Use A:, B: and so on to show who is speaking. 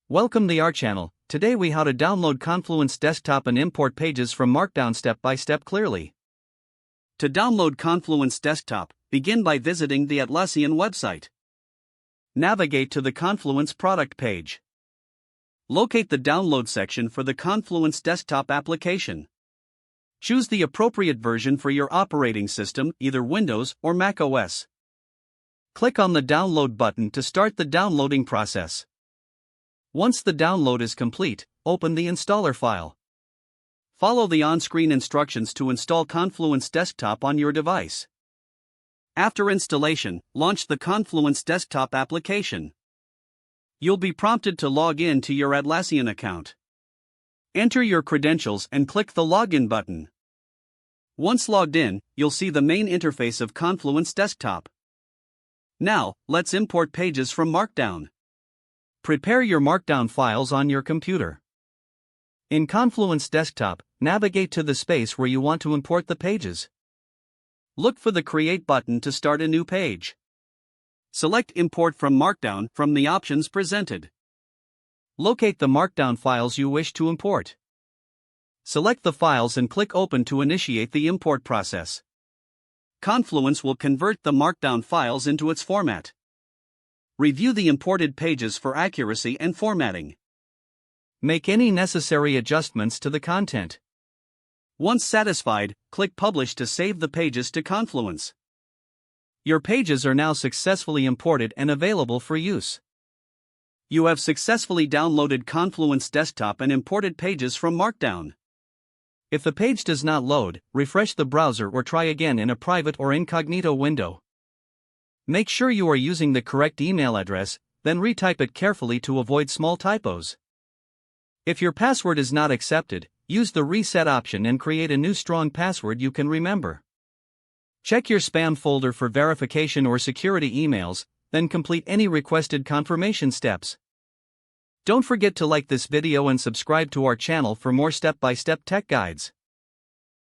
A: Welcome to our channel. Today we how to download Confluence desktop and import pages from Markdown step by step clearly. To download Confluence desktop, begin by visiting the Atlassian website. Navigate to the Confluence product page. Locate the download section for the Confluence desktop application. Choose the appropriate version for your operating system, either Windows or Mac OS. Click on the download button to start the downloading process. Once the download is complete, open the installer file. Follow the on-screen instructions to install Confluence Desktop on your device. After installation, launch the Confluence Desktop application. You'll be prompted to log in to your Atlassian account. Enter your credentials and click the Login button. Once logged in, you'll see the main interface of Confluence Desktop. Now, let's import pages from Markdown. Prepare your Markdown files on your computer. In Confluence Desktop, navigate to the space where you want to import the pages. Look for the Create button to start a new page. Select Import from Markdown from the options presented. Locate the Markdown files you wish to import. Select the files and click Open to initiate the import process. Confluence will convert the Markdown files into its format. Review the imported pages for accuracy and formatting. Make any necessary adjustments to the content. Once satisfied, click Publish to save the pages to Confluence. Your pages are now successfully imported and available for use. You have successfully downloaded Confluence Desktop and imported pages from Markdown. If the page does not load, refresh the browser or try again in a private or incognito window. Make sure you are using the correct email address, then retype it carefully to avoid small typos. If your password is not accepted, use the reset option and create a new strong password you can remember. Check your spam folder for verification or security emails, then complete any requested confirmation steps. Don't forget to like this video and subscribe to our channel for more step-by-step tech guides.